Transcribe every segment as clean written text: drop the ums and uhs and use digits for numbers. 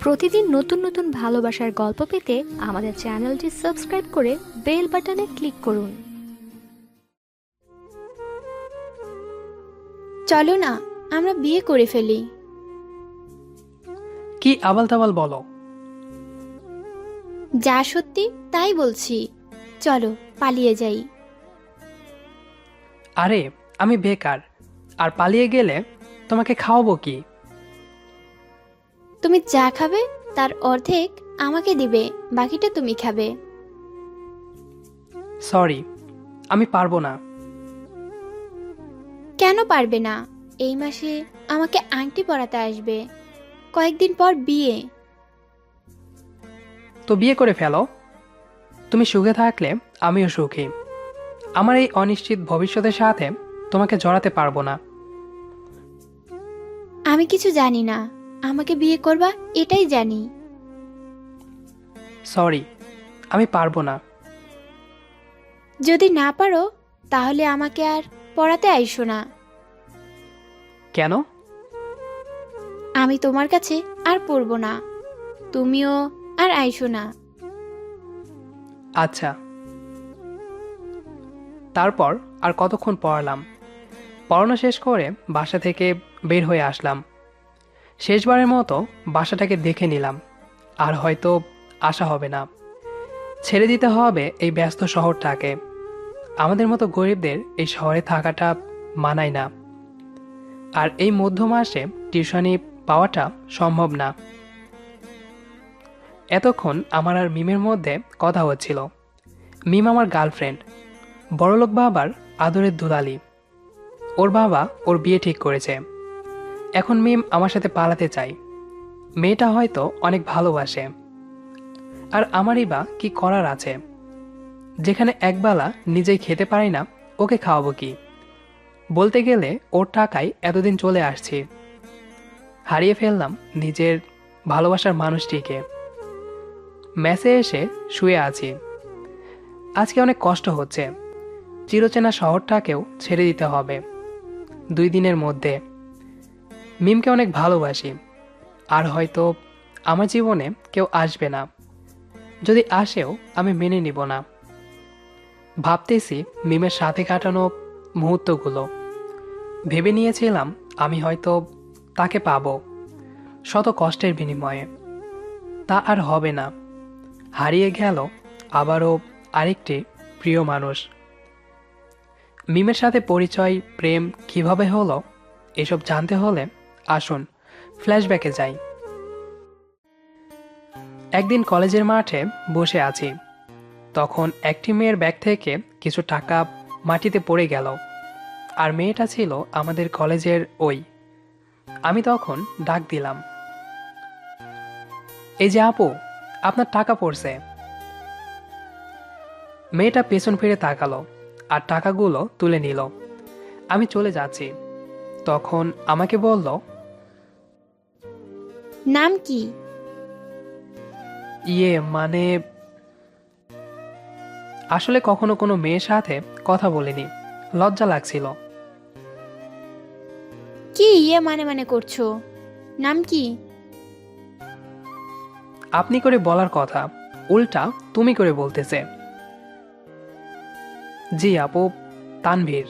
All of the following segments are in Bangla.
প্রতিদিন নতুন নতুন ভালোবাসার গল্প পেতে আমাদের চ্যানেলটি সাবস্ক্রাইব করে বেল বাটনে ক্লিক করুন। চলো না, আমরা বিয়ে করে ফেলি। কি আবাল তাবাল বলো? যা সত্যি তাই বলছি। চলো পালিয়ে যাই। আরে আমি বেকার, আর পালিয়ে গেলে তোমাকে খাওয়াবো কি? তুমি যা খাবে তার অর্ধেক আমাকে দিবে, বাকিটা তুমি খাবে। সরি, আমি পারবো না। কেন পারবে না? এই মাসে আমাকে আংটি পরাতে আসবে, কয়েকদিন পর বিয়ে। তো বিয়ে করে ফেলো। তুমি সুখে থাকলে আমিও সুখী। আমার এই অনিশ্চিত ভবিষ্যতের সাথে তোমাকে জড়াতে পারবো না। আমি কিছু জানি না, আমাকে বিয়ে করবা এটাই জানি। সরি, আমি পারবো না। যদি না পারো তাহলে আমাকে আর পড়াতে আইসো না। কেন? আমি তোমার কাছে আর পড়বো না, তুমিও আর আইসো না। আচ্ছা। তারপর আর কতক্ষণ পড়ালাম। পড়ানো শেষ করে বাসা থেকে বের হয়ে আসলাম। শেষবারের মতো বাসাটাকে দেখে নিলাম। আর হয়তো আশা হবে না। ছেড়ে দিতে হবে এই ব্যস্ত শহরটাকে। আমাদের মতো গরিবদের এই শহরে থাকাটা মানায় না। আর এই মধ্য মাসে টিউশনি পাওয়াটা সম্ভব না। এতক্ষণ আমার আর মিমের মধ্যে কথা হচ্ছিল। মিম আমার গার্লফ্রেন্ড, বড়লোক বাবার আদরের দুলালি। ওর বাবা ওর বিয়ে ঠিক করেছে। এখন মিম আমার সাথে পালাতে চায়। মেয়েটা হয়তো অনেক ভালোবাসে। আর আমারই বা কি করার আছে? যেখানে একবেলা নিজেই খেতে পারি না, ওকে খাওয়াবো কি? বলতে গেলে ওর টাকায় এতদিন চলে আসছি। হারিয়ে ফেললাম নিজের ভালোবাসার মানুষটিকে। মেসে এসে শুয়ে আছি। আজকে অনেক কষ্ট হচ্ছে। চিরচেনা শহরটাকেও ছেড়ে দিতে হবে 2 দিনের মধ্যে। মিমকে অনেক ভালোবাসি। আর হয়তো আমার জীবনে কেউ আসবে না। যদি আসেও আমি মেনে নিব না। ভাবতেছি মিমের সাথে কাটানো মুহূর্তগুলো। ভেবে নিয়েছিলাম আমি হয়তো তাকে পাবো শত কষ্টের বিনিময়ে। তা আর হবে না। হারিয়ে গেল আবারও আরেকটি প্রিয় মানুষ। মিমের সাথে পরিচয়, প্রেম কিভাবে হলো এসব জানতে হলে আসুন ফ্ল্যাশব্যাকে যাই। একদিন কলেজের মাঠে বসে আছি। তখন একটি মেয়ের ব্যাগ থেকে কিছু টাকা মাটিতে পড়ে গেল। আর মেয়েটা ছিল আমাদের কলেজের ওই। আমি তখন ডাক দিলাম, এই যে আপু, আপনার টাকা পড়ছে। মেয়েটা পেছন ফিরে তাকালো আর টাকাগুলো তুলে নিল। আমি চলে যাচ্ছি। তখন আমাকে বলল, নাম কি? মানে আসলে কখনো কোনো মেয়ের সাথে কথা বলিনি, লজ্জা লাগছিল। কি মানে মানে করছো? নাম কি? আপনি করে বলার কথা, উল্টা তুমি করে বলতেছে। জি আপু, তানভীর।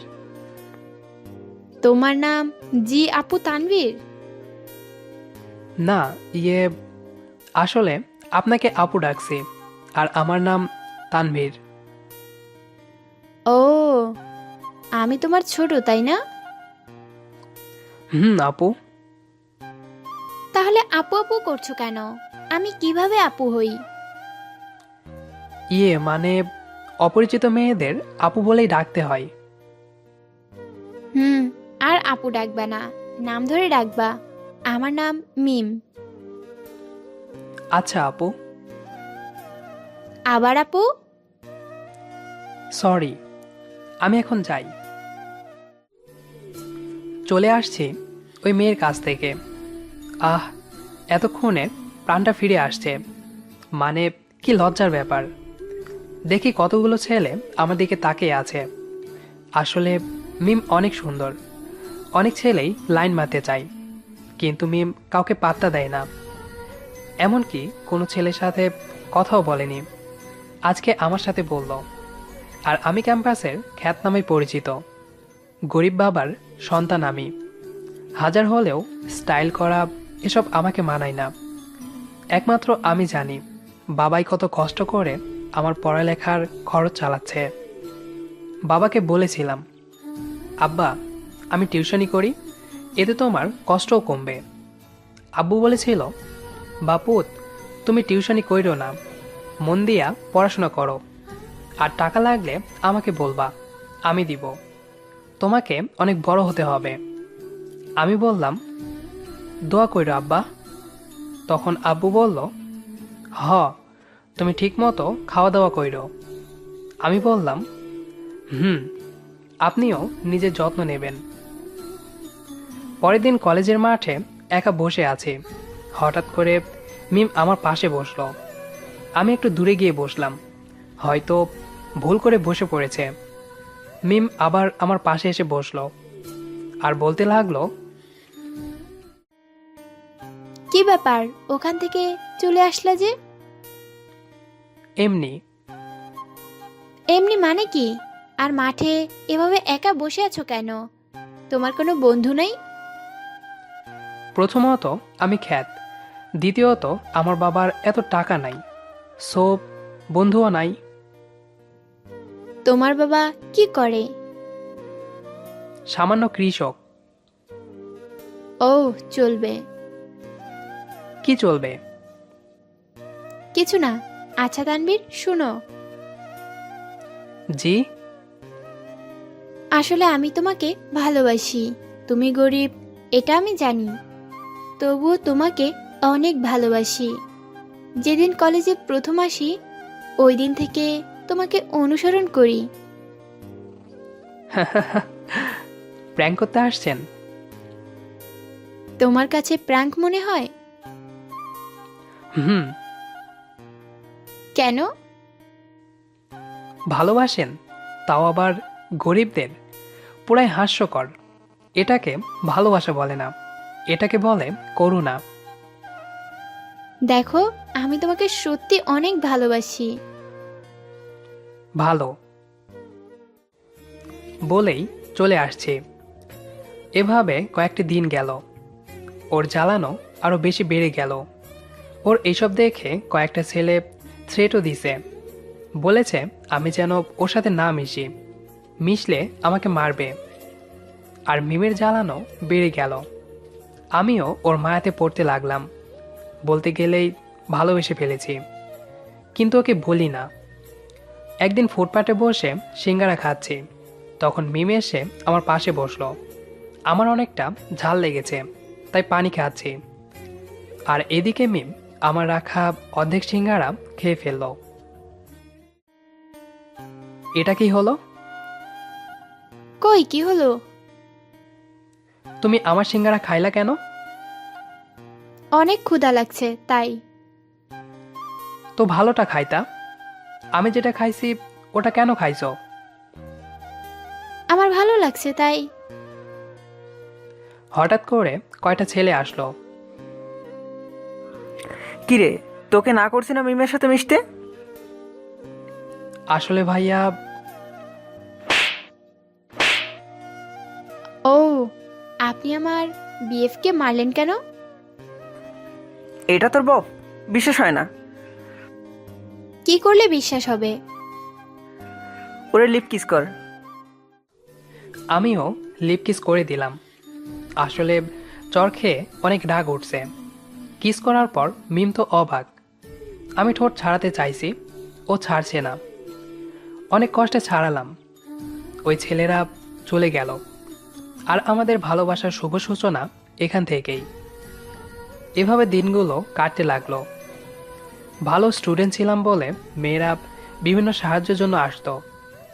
তোমার নাম জি আপু তানভীর? না, আসলে আপনাকে আপু ডাকছি, আর আমার নাম তানভীর। ও, আমি তোমার ছোট তাই না? আপু। তাহলে আপু আপু করছো কেন? আমি কিভাবে আপু হই? মানে অপরিচিত মেয়েদের আপু বলেই ডাকতে হয়। আর আপু ডাকবা না, নাম ধরে ডাকবা। আমার নাম মিম। আচ্ছা আপু। আবার আপু? সরি, আমি এখন যাই। চলে আসছি ওই মেয়ের কাছ থেকে। আহ, এতক্ষণে প্রাণটা ফিরে আসছে। মানে কি লজ্জার ব্যাপার। দেখি কতগুলো ছেলে আমার দিকে তাকিয়ে আছে। আসলে মিম অনেক সুন্দর। অনেক ছেলেই লাইন মারতে চায়, কিন্তু মিম কাউকে পাত্তা দেয় না। এমনকি কোনো ছেলের সাথে কথাও বলেনি। আজকে আমার সাথে বলল। আর আমি ক্যাম্পাসের খ্যাতনামে পরিচিত গরিব বাবার সন্তান আমি। হাজার হলেও স্টাইল করা এসব আমাকে মানায় না। একমাত্র আমি জানি বাবাই কত কষ্ট করে আমার পড়ালেখার খরচ চালাচ্ছে। বাবাকে বলেছিলাম, আব্বা আমি টিউশনি করি, এতে তোমার কষ্টও কমবে। আব্বু বলেছিল, বাপুত তুমি টিউশনি কইরো না, মন দিয়া পড়াশোনা করো, আর টাকা লাগলে আমাকে বলবা, আমি দিব। তোমাকে অনেক বড় হতে হবে। আমি বললাম, দোয়া কইরো আব্বা। তখন আব্বু বলল, হ তুমি ঠিক মতো খাওয়া দাওয়া কইরো। আমি বললাম, আপনিও নিজের যত্ন নেবেন। পরের দিন কলেজের মাঠে একা বসে আছি। হঠাৎ করে মিম আমার পাশে বসলো। আমি একটু দূরে গিয়ে বসলাম, হয়তো ভুল করে বসে পড়েছে। মিম আবার আমার পাশে এসে বসলো আর বলতে লাগলো, কি ব্যাপার, ওখান থেকে চলে আসলা যে? এমনি। এমনি মানে কি? আর মাঠে এভাবে একা বসে আছো কেন? তোমার কোনো বন্ধু নেই? প্রথমত আমি খ্যাত, দ্বিতীয়ত আমার বাবার এত টাকা নাই, সো বন্ধুও নাই। তোমার বাবা কি করে? সামান্য কৃষক। ও, চলবে। কি চলবে? কিছু না। আচ্ছা তানবীর, শুনো। জি। আসলে আমি তোমাকে ভালোবাসি। তুমি গরিব, এটা আমি জানি, তবুও তোমাকে অনেক ভালোবাসি। যেদিন কলেজে প্রথম আসি ওই দিন থেকে তোমাকে অনুসরণ করি। প্র্যাঙ্ক করতে আসছেন? তোমার কাছে প্র্যাঙ্ক মনে হয়? হুম। কেন? ভালোবাসেন, তাও আবার গরিবদের, পুরাই হাস্যকর। এটাকে ভালোবাসা বলে না, এটাকে বলে করুণা। দেখো, আমি তোমাকে সত্যি অনেক ভালোবাসি। ভালো বলেই চলে আসছি। এভাবে কয়েকটি দিন গেল। ওর জ্বালানো আরো বেশি বেড়ে গেল। ওর এইসব দেখে কয়েকটা ছেলে থ্রেটও দিছে, বলেছে আমি যেন ওর সাথে না মিশি, মিশলে আমাকে মারবে। আর মিমের জ্বালানো বেড়ে গেল। আমিও ওর মায়াতে পড়তে লাগলাম। বলতে গেলেই ভালোবেসে ফেলেছি, কিন্তু ওকে বলি না। একদিন ফুটপাতে বসে সিঙ্গারা খাচ্ছি, তখন মিমে এসে আমার পাশে বসলো। আমার অনেকটা ঝাল লেগেছে, তাই পানি খাচ্ছি। আর এদিকে মিম আমার রাখা অর্ধেক সিঙ্গারা খেয়ে ফেলল। এটা কি হলো? কই, কি হলো? তুমি আমার সিঙ্গারা খাইলা কেন? অনেক ক্ষুধা লাগছে তাই। তো ভালোটা খাইতা। আমি যেটা খাইছি ওটা কেন খাইছো? আমার ভালো লাগছে তাই। হঠাৎ করে কয়টা ছেলে আসলো। কিরে, তোকে না করছি না মিমের সাথে মিশতে? আসলে ভাইয়া, ও, আপনি আমার বিএফকে মারলেন কেন? এটা তোর বপ? বিশ্বাস হয় না। কি করলে বিশ্বাস হবে? ওরে লিপ কিস কর। আমিও লিপ কিস করে দিলাম। আসলে চর খেয়ে অনেক রাগ উঠছে। কিস করার পর মিম তো অবাক। আমি ঠোঁট ছাড়াতে চাইছি, ও ছাড়ছে না। অনেক কষ্টে ছাড়ালাম। ওই ছেলেরা চলে গেল। আর আমাদের ভালোবাসার শুভ সূচনা এখান থেকেই। এভাবে দিনগুলো কাটতে লাগলো। ভালো স্টুডেন্ট ছিলাম বলে মেয়েরা বিভিন্ন সাহায্যের জন্য আসতো,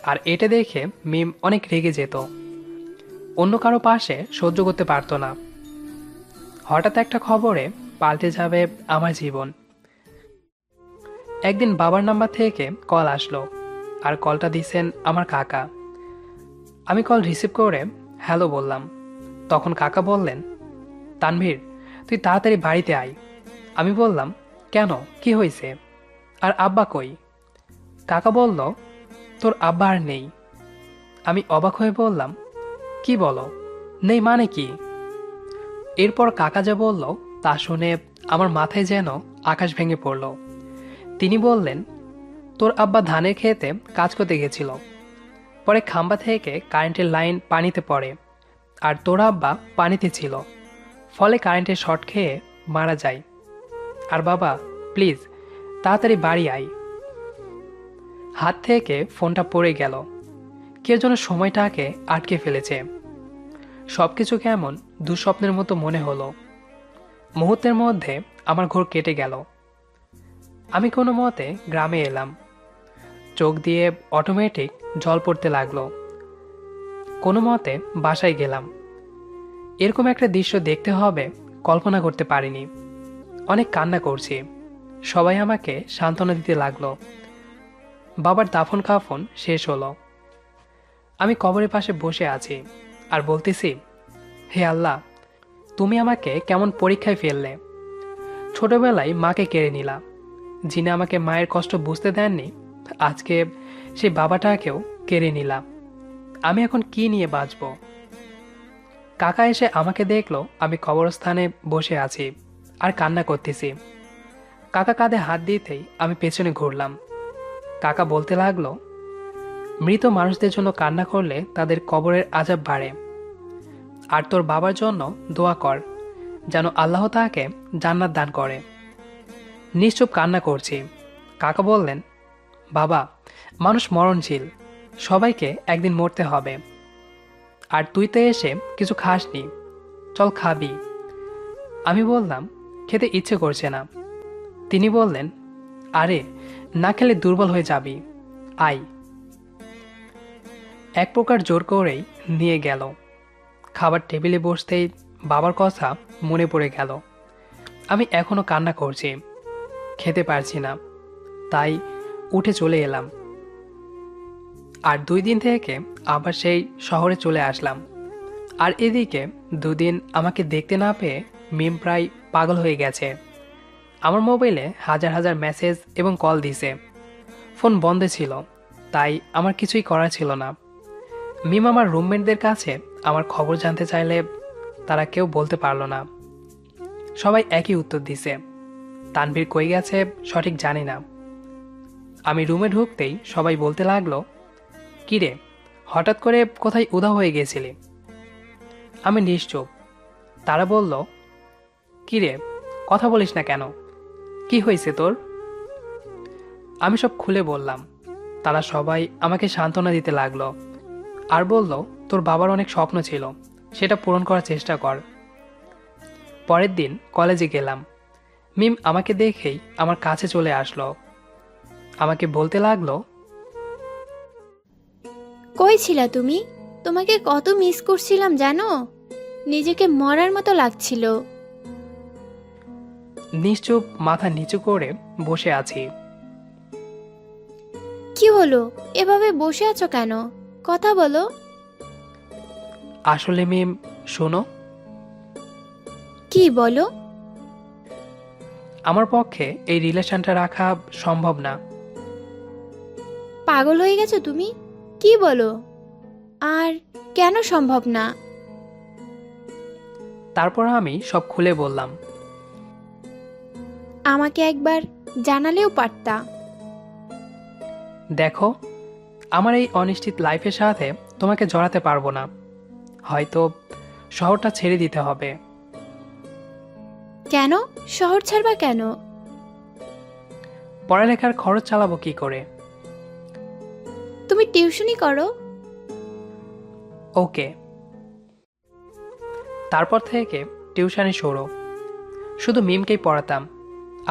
আর এটা দেখে মিম অনেক রেগে যেত। অন্য কারো পাশে সহ্য করতে পারতো না। হঠাৎ একটা খবরে পাল্টে যাবে আমার জীবন। একদিন বাবার নাম্বার থেকে কল আসলো, আর কলটা দিছেন আমার কাকা। আমি কল রিসিভ করে হ্যালো বললাম। তখন কাকা বললেন, তানভীর তুই তাড়াতাড়ি বাড়িতে আয়। আমি বললাম, কেন, কি হয়েছে? আর আব্বা কই? কাকা বলল, তোর আব্বা আর নেই। আমি অবাক হয়ে বললাম, কি বলো, নেই মানে কি? এরপর কাকা যা বলল তা শুনে আমার মাথায় যেন আকাশ ভেঙে পড়ল। তিনি বললেন, তোর আব্বা ধানের খেতে কাজ করতে গেছিল, পরে খাম্বা থেকে কারেন্টের লাইন পানিতে পড়ে, আর তোর আব্বা পানিতে ছিল, ফলে কারেন্টের শর্ট খেয়ে মারা যায়। আর বাবা, প্লিজ তাড়াতাড়ি বাড়ি আয়। হাত থেকে ফোনটা পড়ে গেল। কেউ যেন সময়টাকে আটকে ফেলেছে। সবকিছু কেমন দুঃস্বপ্নের মতো মনে হলো। মুহূর্তের মধ্যে আমার ঘোর কেটে গেল। আমি কোনো মতে গ্রামে এলাম। চোখ দিয়ে অটোমেটিক জল পড়তে লাগলো। কোনো মতে বাসায় গেলাম। এরকম একটা দৃশ্য দেখতে হবে কল্পনা করতে পারিনি। অনেক কান্না করছি। সবাই আমাকে সান্ত্বনা দিতে লাগলো। বাবার দাফন কাফন শেষ হলো। আমি কবরের পাশে বসে আছি আর বলতেছি, হে আল্লাহ, তুমি আমাকে কেমন পরীক্ষায় ফেললে। ছোটবেলায় মাকে কেড়ে নিলাম। যিনি আমাকে মায়ের কষ্ট বুঝতে দেননি, আজকে সেই বাবাটাকেও কেড়ে নিলাম। আমি এখন কি নিয়ে বাঁচব? কাকা এসে আমাকে দেখলো আমি কবরস্থানে বসে আছি আর কান্না করতেছি। কাকা কাঁধে হাত দিতেই আমি পেছনে ঘুরলাম। কাকা বলতে লাগলো, মৃত মানুষদের জন্য কান্না করলে তাদের কবরের আযাব বাড়ে। আর তোর বাবার জন্য দোয়া কর, যেন আল্লাহ তাকে জান্নাত দান করে। নিশ্চুপ কান্না করছি। কাকা বললেন, বাবা, মানুষ মরণশীল, সবাইকে একদিন মরতে হবে। আর তুই তো এসে কিছু খাসনি, চল খাবি। আমি বললাম, খেতে ইচ্ছে করছে না। তিনি বললেন, আরে না খেলে দুর্বল হয়ে যাবি, আয়। এক প্রকার জোর করেই নিয়ে গেল। খাবার টেবিলে বসতেই বাবার কথা মনে পড়ে গেল। আমি এখনো কান্না করছি, খেতে পারছি না, তাই উঠে চলে এলাম। আর 2 দিন থেকে আবার সেই শহরে চলে আসলাম। আর এদিকে 2 দিন আমাকে দেখতে না পেয়ে মিম প্রায় পাগল হয়ে গেছে। আমার মোবাইলে হাজার হাজার মেসেজ এবং কল দিছে। ফোন বন্ধ ছিল, তাই আমার কিছুই করার ছিল না। মিম আমার রুমমেটদের কাছে আমার খবর জানতে চাইলে তারা কেউ বলতে পারল না। সবাই একই উত্তর দিছে, তানভীর কই গেছে সঠিক জানি না। আমি রুমে ঢুকতেই সবাই বলতে লাগলো, কিরে, হঠাৎ করে কোথায় উধাও হয়ে গেছিলি? আমি নিশ্চুপ। তারা বলল, কিরে, কথা বলিস না কেন, কি হয়েছে তোর? আমি সব খুলে বললাম। তারা সবাই আমাকে সান্ত্বনা দিতে লাগলো আর বলল, তোর বাবার অনেক স্বপ্ন ছিল, সেটা পূরণ করার চেষ্টা কর। পরের দিন কলেজে গেলাম। মিম আমাকে দেখেই আমার কাছে চলে আসলো। আমাকে বলতে লাগলো, কই ছিলা তুমি? তোমাকে কত মিস করছিলাম জানো, নিজেকে মরার মতো লাগছিল। নিশ্চুপ মাথা নিচু করে বসে আছি। কি হলো, এভাবে বসে আছো কেন? কথা বলো। আসলে মিম, শোনো, কি বলো? আমার পক্ষে এই রিলেশনটা রাখা সম্ভব না। পাগল হয়ে গেছো তুমি? কি বলো? আর কেন সম্ভব না? তারপর আমি সব খুলে বললাম। আমাকে একবার জানালেও পারতা। দেখো, আমার এই অনিশ্চিত লাইফের সাথে তোমাকে জড়াতে পারবো না। হয়তো শহরটা ছেড়ে দিতে হবে। কেন শহর ছাড়বা কেন? পড়ালেখার খরচ চালাবো কি করে? তুমি টিউশনি করো। ওকে। তারপর থেকে টিউশনি শুরু। শুধু মিমকেই পড়াতাম,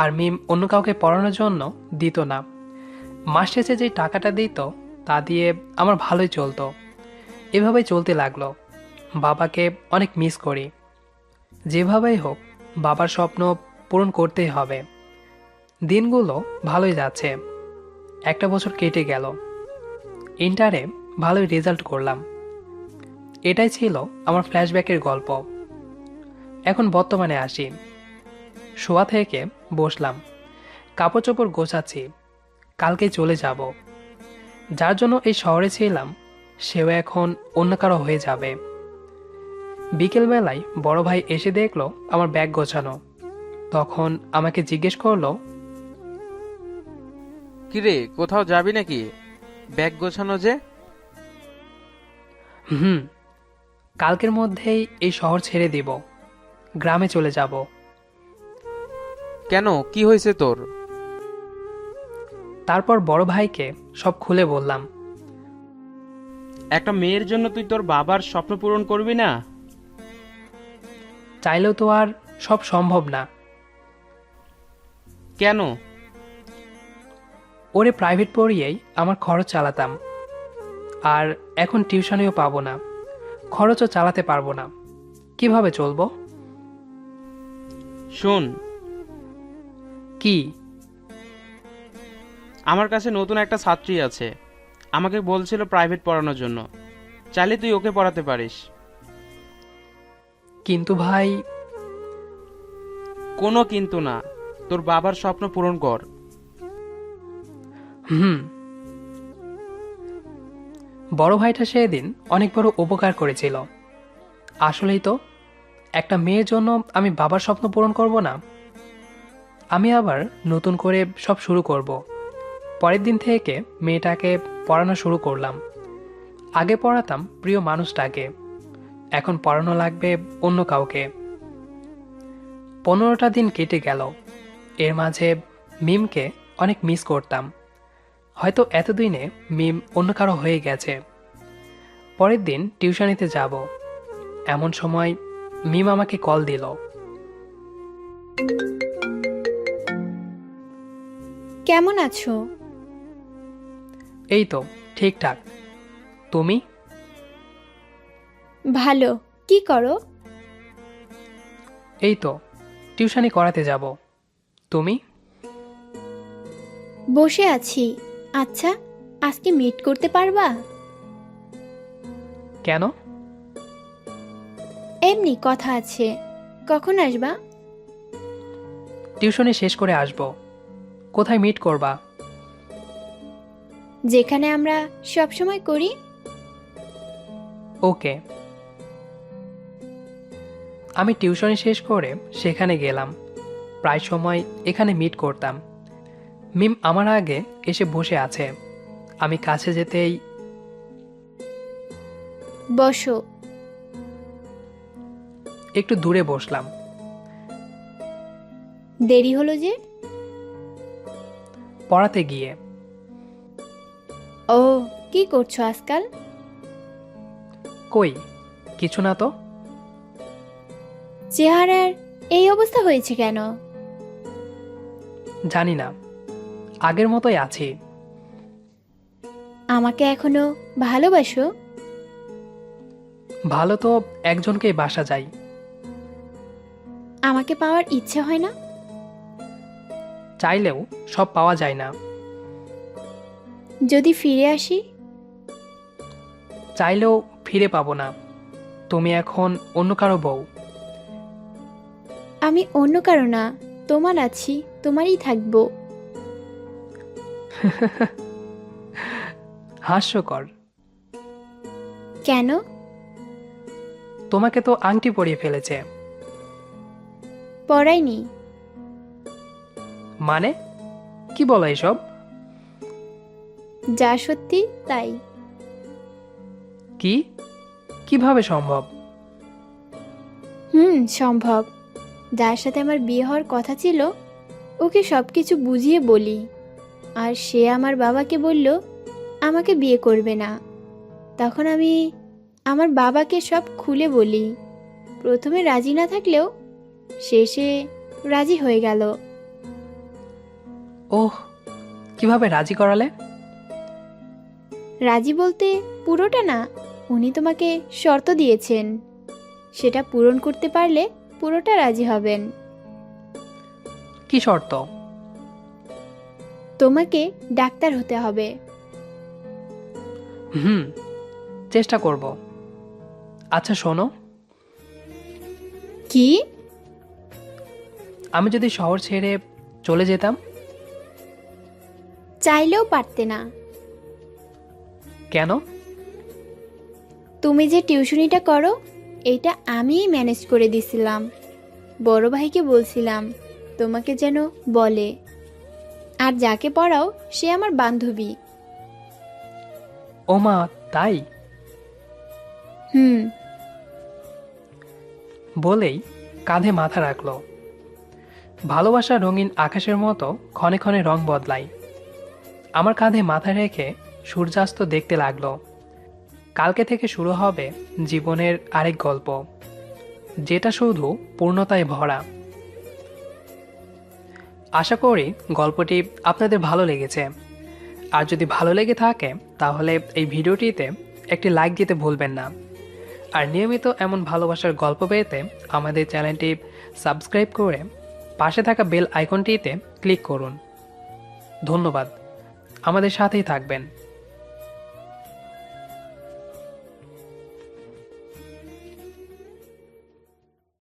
আর মিম অন্য কাউকে পড়ানোর জন্য দিত না। মাস শেষে যে টাকাটা দিত তা দিয়ে আমার ভালোই চলতো। এভাবেই চলতে লাগলো। বাবাকে অনেক মিস করি। যেভাবেই হোক বাবার স্বপ্ন পূরণ করতেই হবে। দিনগুলো ভালোই যাচ্ছে। 1 বছর কেটে গেল। ইন্টারে ভালোই রেজাল্ট করলাম। এটাই ছিল আমার ফ্ল্যাশব্যাকের গল্প। এখন বর্তমানে আসি। শোয়া থেকে বসলাম। কাপড় চোপড় গোছাচ্ছি, কালকেই চলে যাব। যার জন্য এই শহরে ছিলাম সেও এখন অন্য কারো হয়ে যাবে। বিকেলবেলায় বড় ভাই এসে দেখলো আমার ব্যাগ গোছানো। তখন আমাকে জিজ্ঞেস করলো, কিরে, কোথাও যাবি নাকি? ব্যাগ গোছানো যে। হুম, কালকের মধ্যেই এই শহর ছেড়ে দিব, গ্রামে চলে যাব। কেন, কি হয়েছে তোর? তারপর বড় ভাইকে সব খুলে বললাম। একটা মেয়ের জন্য তুই তোর বাবার স্বপ্ন পূরণ করবি না? চাইলেও তো আর সব সম্ভব না। কেন? ওরে প্রাইভেট পড়িয়েই আমার খরচ চালাতাম, আর এখন টিউশনিও পাবো না, খরচও চালাতে পারবো না, কিভাবে চলবো? শোন, কি? আমার কাছে নতুন একটা ছাত্রী আছে, আমাকে বলছিল প্রাইভেট পড়ানোর জন্য, চাইলে তুই ওকে পড়াতে পারিস। কিন্তু ভাই। কোনো কিন্তু না, তোর বাবার স্বপ্ন পূরণ কর। হুম। বড় ভাইটা সেদিন অনেক বড় উপকার করেছিল। আসলেই তো, একটা মেয়ের জন্য আমি বাবার স্বপ্ন পূরণ করব না? আমি আবার নতুন করে সব শুরু করব। পরের দিন থেকে মেয়েটাকে পড়ানো শুরু করলাম। আগে পড়াতাম প্রিয় মানুষটাকে, এখন পড়ানো লাগবে অন্য কাউকে। 15টা দিন কেটে গেল। এর মাঝে মিমকে অনেক মিস করতাম। হয়তো এতদিনে মিম অন্য কারো হয়ে গেছে। পরের দিন টিউশনিতে যাব, এমন সময় মিম আমাকে কল দিল। কেমন আছো? এই তো ঠিকঠাক। তুমি? ভালো। কি করো? এই তো টিউশনি করাতে যাব। তুমি? বসে আছি। আচ্ছা, আজকে মিট করতে পারবা? কেন? এমনি কথা আছে। কখন আসবা? টিউশনি শেষ করে আসব। কোথায় মিট করবা? যেখানে আমরা সবসময় করি। ওকে। আমি টিউশনি শেষ করে সেখানে গেলাম। প্রায় সময় এখানে মিট করতাম। মিম আমার আগে এসে বসে আছে। আমি কাছে যেতেই, বসো। একটু দূরে বসলাম। দেরি হলো যে? পড়াতে গিয়ে। ও, কি করছো আজকাল? কই, কিছু না তো। চেহারার এই অবস্থা হয়েছে কেন? জানি না, আগের মতোই আছি। আমাকে এখনো ভালোবাসো? ভালো তো একজনকেই বাসা যায়। আমাকে পাওয়ার ইচ্ছে হয় না? চাইলেও সব পাওয়া যায় না। যদি ফিরে আসি? চাইলেও ফিরে পাবো না। তুমি এখন অন্য কারো বউ। আমি অন্য কারো না, তোমার আছি, তোমারই থাকবো। হাস্যকর। কেন? তোমাকে তো আংটি পরিয়ে ফেলেছে। পড়াইনি। মানে কি বলো এসব? যা সত্যি তাই। কি, কিভাবে সম্ভব? সম্ভব। যার সাথে আমার বিয়ে হওয়ার কথা ছিল ওকে সবকিছু বুঝিয়ে বলি, আর সে আমার বাবাকে বলল আমাকে বিয়ে করবে না। তখন আমি আমার বাবাকে সব খুলে বলি। প্রথমে রাজি না থাকলেও শেষে রাজি হয়ে গেল। ওহ, কিভাবে রাজি করালে? রাজি বলতে পুরোটা না, উনি তোমাকে শর্ত দিয়েছেন, সেটা পূরণ করতে পারলে পুরোটা রাজি হবেন। কি শর্ত? তোমাকে ডাক্তার হতে হবে। হুম, চেষ্টা করব। আচ্ছা শোনো, কি? আমি যদি শহর ছেড়ে চলে যেতাম? চাইলেও পারতে না। কেন? তুমি যে টিউশনিটা করো এটা আমিই ম্যানেজ করে দিছিলাম। বড় ভাইকে বলছিলাম তোমাকে যেন বলে। আর যাকে পড়াও সে আমার বান্ধবী। ও মা, তাই? হুম। বলেই কাঁধে মাথা রাখলো। ভালোবাসা রঙিন আকাশের মতো ক্ষণে ক্ষণে রং বদলায়। আমার কাঁধে মাথা রেখে সূর্যাস্ত দেখতে লাগলো। কালকে থেকে শুরু হবে জীবনের আরেক গল্প, যেটা শুধু পূর্ণতায় ভরা। আশা করি গল্পটি আপনাদের ভালো লেগেছে। আর যদি ভালো লেগে থাকে তাহলে এই ভিডিওটিতে একটি লাইক দিতে ভুলবেন না। আর নিয়মিত এমন ভালোবাসার গল্প পেতে আমাদের চ্যানেলটি সাবস্ক্রাইব করে পাশে থাকা বেল আইকনটিতে ক্লিক করুন। ধন্যবাদ, আমাদের সাথেই থাকবেন।